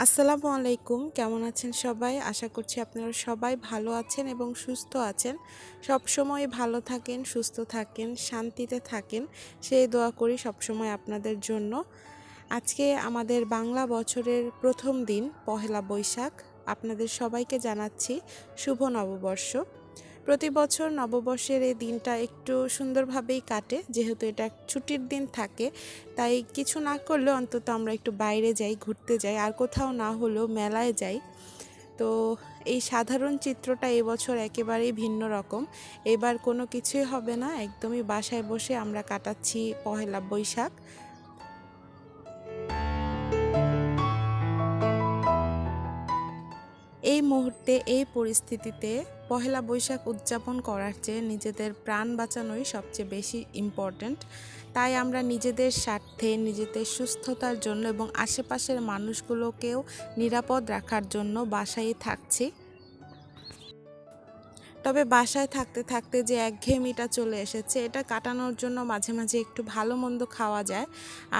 আসসালামু আলাইকুম। কেমন আছেন সবাই? আশা করছি আপনারা সবাই ভালো আছেন এবং সুস্থ আছেন। সবসময় ভালো থাকেন, সুস্থ থাকেন, শান্তিতে থাকেন সেই দোয়া করি সবসময় আপনাদের জন্য। আজকে আমাদের বাংলা বছরের প্রথম দিন পহেলা বৈশাখ। আপনাদের সবাইকে জানাচ্ছি শুভ নববর্ষ। প্রতি বছর নববর্ষের এই দিনটা একটু সুন্দরভাবেই কাটে, যেহেতু এটা ছুটির দিন থাকে। তাই কিছু না করলেও অন্তত আমরা একটু বাইরে যাই, ঘুরতে যাই, আর কোথাও না হলেও মেলায় যাই। তো এই সাধারণ চিত্রটা এবছর একেবারেই ভিন্ন রকম। এবার কোনো কিছুই হবে না, একদমই বাসায় বসে আমরা কাটাচ্ছি পহেলা বৈশাখ। এই মুহূর্তে এই পরিস্থিতিতে পহেলা বৈশাখ উদযাপন করার চেয়ে নিজেদের প্রাণ বাঁচানোই সবচেয়ে বেশি ইম্পর্ট্যান্ট। তাই আমরা নিজেদের স্বার্থে, নিজেদের সুস্থতার জন্য এবং আশেপাশের মানুষগুলোকেও নিরাপদ রাখার জন্য বাসায় থাকছি। তবে বাসায় থাকতে থাকতে যে একঘেয়েমিটা চলে এসেছে, এটা কাটানোর জন্য মাঝে মাঝে একটু ভালো মন্দ খাওয়া যায়।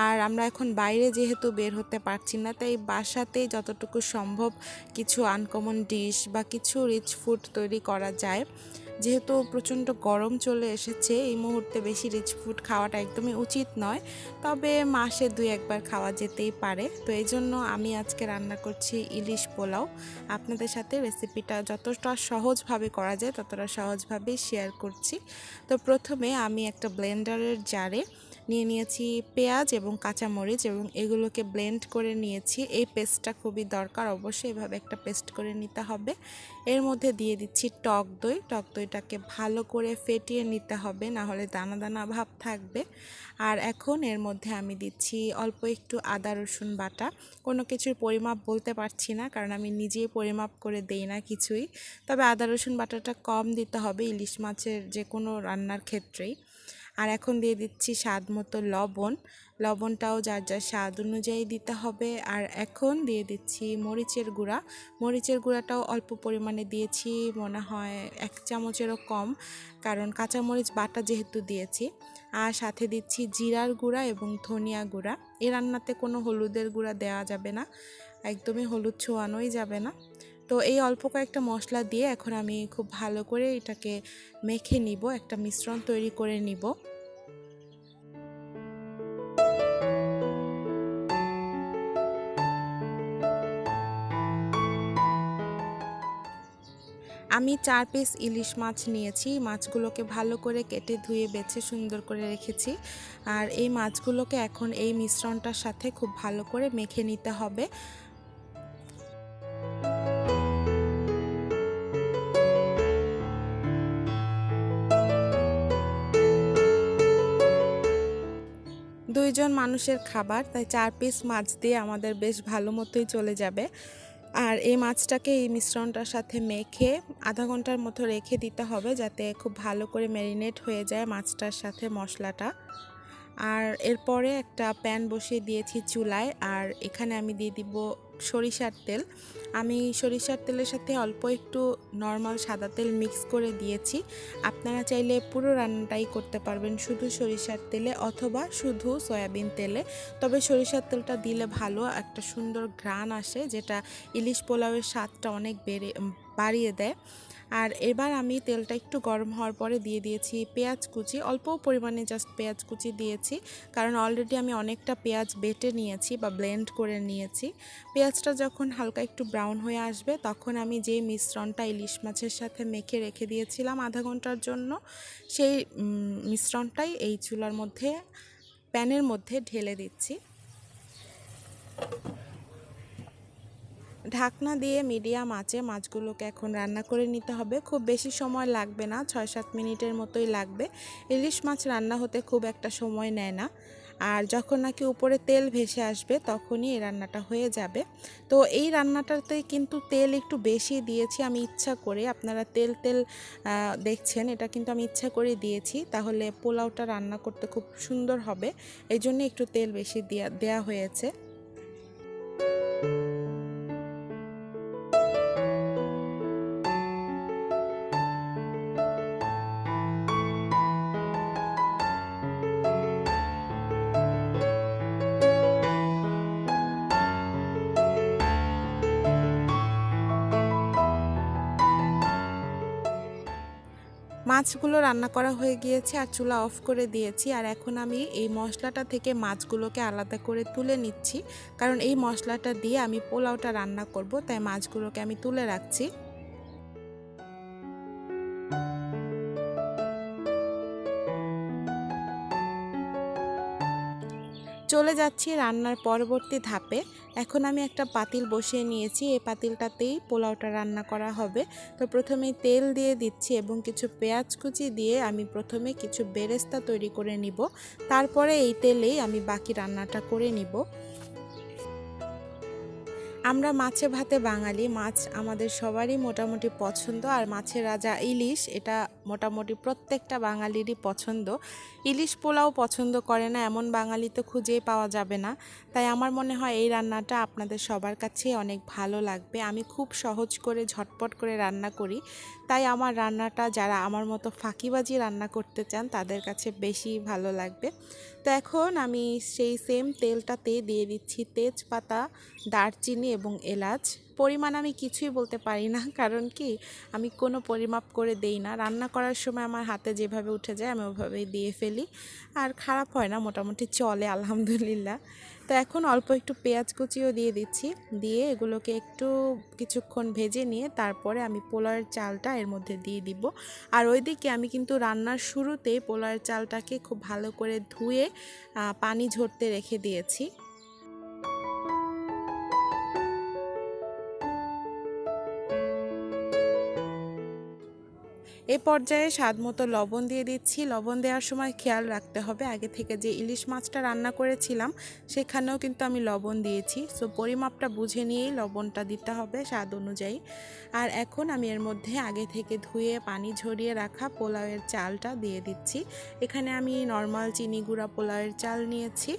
আর আমরা এখন বাইরে যেহেতু বের হতে পারছি না, তাই বাসাতেই যতটুকু সম্ভব কিছু আনকমন ডিশ বা কিছু রিচ ফুড তৈরি করা যায়। যেহেতু প্রচণ্ড গরম চলে এসেছে, এই মুহূর্তে বেশি রিচ ফুড খাওয়াটা একদমই উচিত নয়, তবে মাসে 2-1 বার খাওয়া যেতেই পারে। তো এই জন্য আমি আজকে রান্না করছি ইলিশ পোলাও। আপনাদের সাথে রেসিপিটা যতটা সহজভাবে করা যায় ততটা সহজভাবেই শেয়ার করছি। তো প্রথমে আমি একটা ব্লেন্ডারের জারে নিয়ে নিয়েছি পেঁয়াজ এবং কাঁচামরিচ, এবং এগুলোকে ব্লেন্ড করে নিয়েছি। এই পেস্টটা খুবই দরকার, অবশ্যই এভাবে একটা পেস্ট করে নিতে হবে। এর মধ্যে দিয়ে দিচ্ছি টক দই। টক দইটাকে ভালো করে ফেটিয়ে নিতে হবে, না হলে দানা দানা ভাব থাকবে। আর এখন এর মধ্যে আমি দিচ্ছি অল্প একটু আদা রসুন বাটা। কোনো কিছুর পরিমাপ বলতে পারছি না, কারণ আমি নিজেই পরিমাপ করে দেই না কিছুই। তবে আদা রসুন বাটাটা কম দিতে হবে ইলিশ মাছের যে কোনো রান্নার ক্ষেত্রেই। আর এখন দিয়ে দিচ্ছি স্বাদ মতো লবণ। লবণটাও যার যার স্বাদ অনুযায়ী দিতে হবে। আর এখন দিয়ে দিচ্ছি মরিচের গুঁড়া। মরিচের গুঁড়াটাও অল্প পরিমাণে দিয়েছি, মনে হয় 1 চামচেরও কম, কারণ কাঁচামরিচ বাটা যেহেতু দিয়েছি। আর সাথে দিচ্ছি জিরার গুঁড়া এবং ধনিয়া গুঁড়া। এই রান্নাতে কোনো হলুদের গুঁড়া দেওয়া যাবে না, একদমই হলুদ ছোঁয়ানোই যাবে না। তো এই অল্প কয়েকটা মশলা দিয়ে এখন আমি খুব ভালো করে এটাকে মেখে নিব, একটা মিশ্রণ তৈরি করে নিব। আমি 4 পিস ইলিশ মাছ নিয়েছি। মাছগুলোকে ভালো করে কেটে ধুয়ে বেছে সুন্দর করে রেখেছি। আর এই মাছগুলোকে এখন এই মিশ্রণটার সাথে খুব ভালো করে মেখে নিতে হবে। দুইজন মানুষের খাবার, তাই 4 পিস মাছ দিয়ে আমাদের বেশ ভালো মতোই চলে যাবে। আর এই মাছটাকে এই মিশ্রণটার সাথে মেখে আধা ঘন্টার মতো রেখে দিতে হবে, যাতে খুব ভালো করে ম্যারিনেট হয়ে যায় মাছটার সাথে মশলাটা। আর এরপরে একটা প্যান বসিয়ে দিয়েছি চুলায়, আর এখানে আমি দিয়ে দিব সরিষার তেল। আমি সরিষার তেলের সাথে অল্প একটু নর্মাল সাদা তেল মিক্স করে দিয়েছি। আপনারা চাইলে পুরো রান্নাটাই করতে পারবেন শুধু সরিষার তেলে অথবা শুধু সয়াবিন তেলে। তবে সরিষার তেলটা দিলে ভালো একটা সুন্দর ঘ্রাণ আসে, যেটা ইলিশ পোলাওয়ের স্বাদটা অনেক বাড়িয়ে দেয়। আর এবার আমি তেলটা একটু গরম হওয়ার পরে দিয়ে দিয়েছি পেঁয়াজ কুচি। অল্প পরিমাণে জাস্ট পেঁয়াজ কুচি দিয়েছি, কারণ অলরেডি আমি অনেকটা পেঁয়াজ বেটে নিয়েছি বা ব্লেন্ড করে নিয়েছি। পেঁয়াজটা যখন হালকা একটু ব্রাউন হয়ে আসবে, তখন আমি যে মিশ্রণটা ইলিশ মাছের সাথে মেখে রেখে দিয়েছিলাম আধা ঘন্টার জন্য, সেই মিশ্রণটাই এই চুলার মধ্যে, প্যানের মধ্যে ঢেলে দিচ্ছি। ঢাকনা দিয়ে মিডিয়াম আঁচে মাছগুলোকে এখন রান্না করে নিতে হবে। খুব বেশি সময় লাগবে না, 6-7 মিনিটের মতোই লাগবে। ইলিশ মাছ রান্না হতে খুব একটা সময় নেয় না। আর যখন নাকি উপরে তেল ভেসে আসবে তখনই এই রান্নাটা হয়ে যাবে। তো এই রান্নাটাতে কিন্তু তেল একটু বেশি দিয়েছি আমি ইচ্ছা করে। আপনারা তেল তেল দেখছেন, এটা কিন্তু আমি ইচ্ছা করে দিয়েছি, তাহলে পোলাওটা রান্না করতে খুব সুন্দর হবে। এই জন্য একটু তেল বেশি দেয়া হয়েছে। মাছগুলো রান্না করা হয়ে গিয়েছে আর চুলা অফ করে দিয়েছি। আর এখন আমি এই মশলাটা থেকে মাছগুলোকে আলাদা করে তুলে নিচ্ছি, কারণ এই মশলাটা দিয়ে আমি পোলাওটা রান্না করব, তাই মাছগুলোকে আমি তুলে রাখছি। চলে যাচ্ছি রান্নার পরবর্তী ধাপে। এখন আমি একটা পাতিল বসিয়ে নিয়েছি, এই পাতিলটাতেই পোলাওটা রান্না করা হবে। তো প্রথমেই তেল দিয়ে দিচ্ছি এবং কিছু পেঁয়াজ কুচি দিয়ে আমি প্রথমে কিছু বেরেস্তা তৈরি করে নিব, তারপরে এই তেলেই আমি বাকি রান্নাটা করে নিব। আমরা মাছে ভাতে বাঙালি, মাছ আমাদের সবারই মোটামুটি পছন্দ। আর মাছের রাজা ইলিশ, এটা মোটামুটি প্রত্যেকটা বাঙালিরই পছন্দ। ইলিশ পোলাও পছন্দ করে না এমন বাঙালি তো খুঁজেই পাওয়া যাবে না। তাই আমার মনে হয় এই রান্নাটা আপনাদের সবার কাছেই অনেক ভালো লাগবে। আমি খুব সহজ করে ঝটপট করে রান্না করি, তাই আমার রান্নাটা যারা আমার মতো ফাঁকিবাজি রান্না করতে চান তাদের কাছে বেশি ভালো লাগবে। তো এখন আমি সেই সেম তেলটাতে দিয়ে দিচ্ছি তেজপাতা, দারচিনি এবং এলাচ। পরিমাণ আমি কিছুই বলতে পারি না, কারণ কি আমি কোনো পরিমাপ করে দেই না। রান্না করার সময় আমার হাতে যেভাবে উঠে যায় আমি ওভাবেই দিয়ে ফেলি, আর খারাপ হয় না, মোটামুটি চলে আলহামদুলিল্লাহ। তো এখন অল্প একটু পেঁয়াজ কুচিও দিয়ে দিচ্ছি, দিয়ে এগুলোকে একটু কিছুক্ষণ ভেজে নিয়ে তারপরে আমি পোলাওয়ের চালটা এর মধ্যে দিয়ে দিব। আর ওইদিকে আমি কিন্তু রান্নার শুরুতেই পোলাওয়ের চালটাকে খুব ভালো করে ধুয়ে পানি ঝরতে রেখে দিয়েছি। এ পর্যায়ে স্বাদমতো লবণ দিয়ে দিচ্ছি। লবণ দেওয়ার সময় খেয়াল রাখতে হবে, আগে থেকে যে ইলিশ মাছটা রান্না করেছিলাম সেখানেও কিন্তু আমি লবণ দিয়েছি, সো পরিমাপটা বুঝে নিয়েই লবণটা দিতে হবে স্বাদ অনুযায়ী। আর এখন আমি এর মধ্যে আগে থেকে ধুয়ে পানি ঝরিয়ে রাখা পোলাওয়ের চালটা দিয়ে দিচ্ছি। এখানে আমি নর্মাল চিনি গুঁড়া পোলাওয়ের চাল নিয়েছি।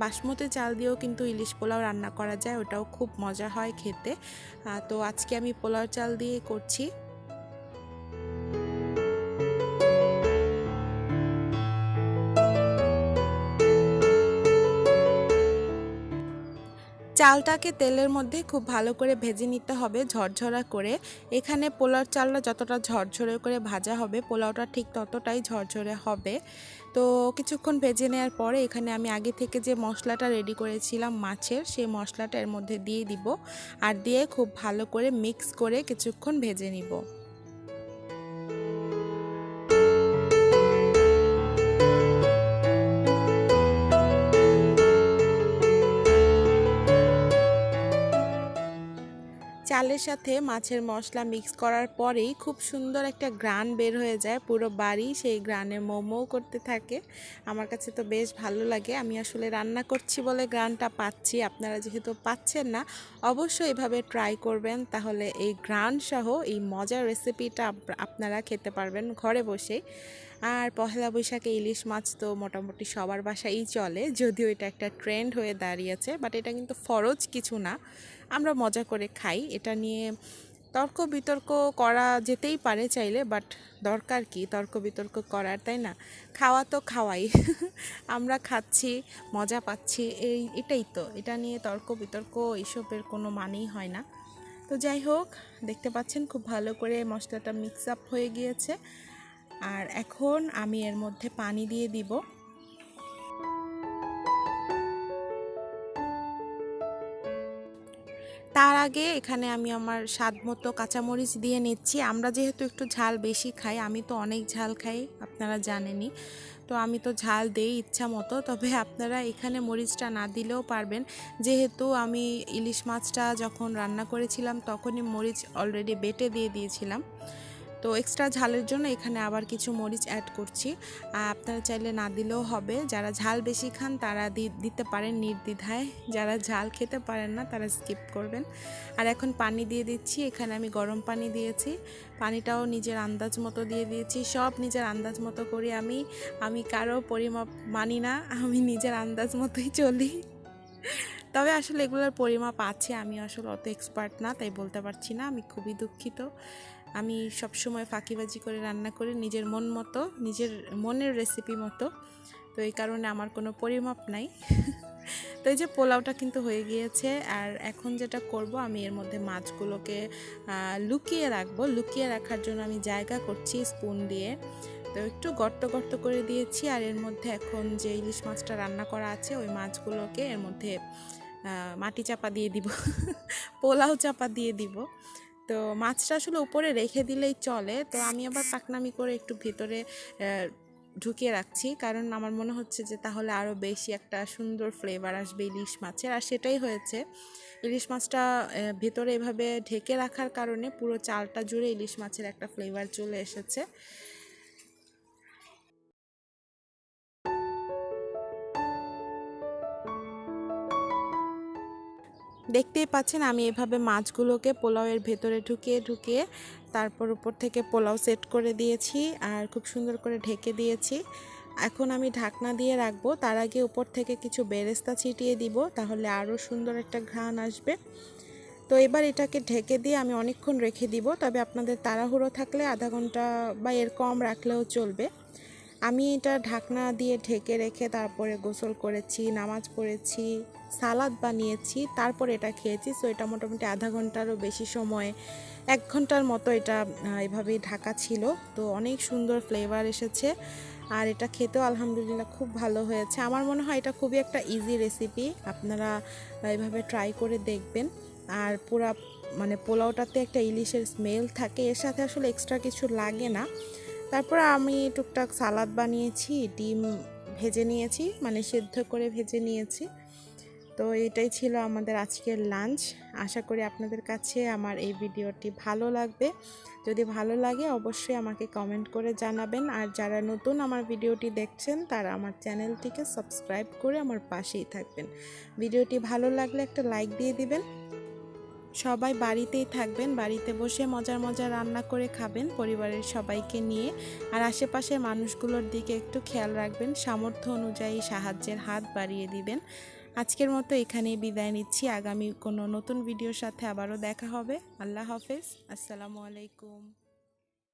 বাসমতি চাল দিয়েও কিন্তু ইলিশ পোলাও রান্না করা যায়, ওটাও খুব মজা হয় খেতে। তো আজকে আমি পোলাওয়ের চাল দিয়ে করছি। চালটাকে তেলের মধ্যে খুব ভালো করে ভেজে নিতে হবে ঝরঝরা করে। এখানে পোলাওর চালটা যতটা ঝরঝরে করে ভাজা হবে পোলাওটা ঠিক ততটাই ঝরঝরে হবে। তো কিছুক্ষণ ভেজে নেওয়ার পরে এখানে আমি আগে থেকে যে মশলাটা রেডি করেছিলাম মাছের, সেই মশলাটা এর মধ্যে দিয়ে দিব, আর দিয়ে খুব ভালো করে মিক্স করে কিছুক্ষণ ভেজে নিব। চালের সাথে মাছের মশলা মিক্স করার পরেই খুব সুন্দর একটা ঘ্রাণ বের হয়ে যায়, পুরো বাড়ি সেই ঘ্রাণে মোমো করতে থাকে। আমার কাছে তো বেশ ভালো লাগে। আমি আসলে রান্না করছি বলে ঘ্রাণটা পাচ্ছি, আপনারা যেহেতু পাচ্ছেন না অবশ্যই এভাবে ট্রাই করবেন, তাহলে এই ঘ্রাণ সহ এই মজার রেসিপিটা আপনারা খেতে পারবেন ঘরে বসেই। আর পহেলা বৈশাখে ইলিশ মাছ তো মোটামুটি সবার বাসায়ই চলে, যদিও এটা একটা ট্রেন্ড হয়ে দাঁড়িয়েছে, বাট এটা কিন্তু ফরজ কিছু না, আমরা মজা করে খাই। এটা নিয়ে তর্ক বিতর্ক করা যেতেই পারে চাইলে, বাট দরকার কি তর্ক বিতর্ক করার, তাই না? খাওয়া তো খাওয়াই আমরা খাচ্ছি, মজা পাচ্ছি, এটাই তো। এটা নিয়ে তর্ক বিতর্ক এইসবের কোনো মানেই হয় না। তো যাই হোক, দেখতে পাচ্ছেন খুব ভালো করে মশলাটা মিক্স আপ হয়ে গিয়েছে। আর এখন আমি এর মধ্যে পানি দিয়ে দিব। তার আগে এখানে আমি আমার স্বাদ মতো কাঁচামরিচ দিয়ে নিচ্ছি। আমরা যেহেতু একটু ঝাল বেশি খাই, আমি তো অনেক ঝাল খাই আপনারা জানেনই, তো আমি তো ঝাল দেই ইচ্ছা মতো। তবে আপনারা এখানে মরিচটা না দিলেও পারবেন, যেহেতু আমি ইলিশ মাছটা যখন রান্না করেছিলাম তখনই মরিচ অলরেডি বেটে দিয়ে দিয়েছিলাম। তো এক্সট্রা ঝালের জন্য এখানে আবার কিছু মরিচ অ্যাড করছি। আপনারা চাইলে না দিলেও হবে, যারা ঝাল বেশি খান তারা দিতে পারেন নির্দ্বিধায়, যারা ঝাল খেতে পারেন না তারা স্কিপ করবেন। আর এখন পানি দিয়ে দিচ্ছি, এখানে আমি গরম পানি দিয়েছি, পানিটাও নিজের আন্দাজ মতো দিয়ে দিয়েছি। সব নিজের আন্দাজ মতো করি আমি কারো পরিমাপ মানি না, আমি নিজের আন্দাজ মতোই চলি। তবে আসলে এগুলোর পরিমাপ আছে, আমি আসলে অত এক্সপার্ট না, তাই বলতে পারছি না, আমি খুবই দুঃখিত। আমি সবসময় ফাঁকিবাজি করে রান্না করি নিজের মন মতো, নিজের মনের রেসিপি মতো, তো এই কারণে আমার কোনো পরিমাপ নাই। তো এই যে পোলাওটা কিন্তু হয়ে গিয়েছে। আর এখন যেটা করব, আমি এর মধ্যে মাছগুলোকে লুকিয়ে রাখবো। লুকিয়ে রাখার জন্য আমি জায়গা করছি স্পুন দিয়ে। তো একটু গর্ত গর্ত করে দিয়েছি। আর এর মধ্যে এখন যে ইলিশ মাছটা রান্না করা আছে ওই মাছগুলোকে এর মধ্যে মাটি চাপা দিয়ে দিব, পোলাও চাপা দিয়ে দিব। তো মাছটা আসলে উপরে রেখে দিলেই চলে। তো আমি আবার পাকনামি করে একটু ভিতরে ঢুকিয়ে রাখছি, কারণ আমার মনে হচ্ছে যে তাহলে আরও বেশি একটা সুন্দর ফ্লেভার আসবে ইলিশ মাছের। আর সেটাই হয়েছে। ইলিশ মাছটা ভেতরে এভাবে ঢেকে রাখার কারণে পুরো চালটা জুড়ে ইলিশ মাছের একটা ফ্লেভার চলে এসেছে। দেখতেই পাচ্ছেন আমি এভাবে মাছগুলোকে পোলাওয়ের ভেতরে ঢুকিয়ে ঢুকিয়ে তারপর উপর থেকে পোলাও সেট করে দিয়েছি আর খুব সুন্দর করে ঢেকে দিয়েছি। এখন আমি ঢাকনা দিয়ে রাখবো। তার আগে উপর থেকে কিছু বেরেস্তা ছিটিয়ে দিব, তাহলে আরও সুন্দর একটা ঘ্রাণ আসবে। তো এবার এটাকে ঢেকে দিয়ে আমি অনেকক্ষণ রেখে দিব, তবে আপনাদের তাড়াহুড়ো থাকলে আধা ঘন্টা বা এর কম রাখলেও চলবে। আমি এটা ঢাকনা দিয়ে ঢেকে রেখে তারপরে গোসল করেছি, নামাজ পড়েছি, সালাদ বানিয়েছি, তারপর এটা খেয়েছি। সো এটা মোটামুটি আধা ঘন্টারও বেশি সময়, 1 ঘন্টার মতো এটা এভাবেই ঢাকা ছিল। তো অনেক সুন্দর ফ্লেভার এসেছে আর এটা খেতেও আলহামদুলিল্লাহ খুব ভালো হয়েছে। আমার মনে হয় এটা খুবই একটা ইজি রেসিপি, আপনারা এভাবে ট্রাই করে দেখবেন। আর পুরা মানে পোলাওটাতে একটা ইলিশের স্মেল থাকে, এর সাথে আসলে এক্সট্রা কিছু লাগে না। তারপর আমি টুকটাক সালাদ বানিয়েছি, ডিম ভেজে নিয়েছি, মানে সেদ্ধ করে ভেজে নিয়েছি। তো এটাই ছিল আমাদের আজকের লাঞ্চ। আশা করি আপনাদের কাছে আমার এই ভিডিওটি ভালো লাগবে। যদি ভালো লাগে অবশ্যই আমাকে কমেন্ট করে জানাবেন। আর যারা নতুন আমার ভিডিওটি দেখছেন তারা আমার চ্যানেলটিকে সাবস্ক্রাইব করে আমার পাশেই থাকবেন। ভিডিওটি ভালো লাগলে একটা লাইক দিয়ে দিবেন। সবাই বাড়িতেই থাকবেন, বাড়িতে বসে মজার মজার রান্না করে খাবেন পরিবারের সবাইকে নিয়ে। আর আশেপাশের মানুষগুলোর দিকে একটু খেয়াল রাখবেন, সামর্থ্য অনুযায়ী সাহায্যের হাত বাড়িয়ে দিবেন। আজকের মতো এখানেই বিদায় নিচ্ছি। আগামী কোনো নতুন ভিডিওর সাথে আবারও দেখা হবে। আল্লাহ হাফেজ, আসসালামু আলাইকুম।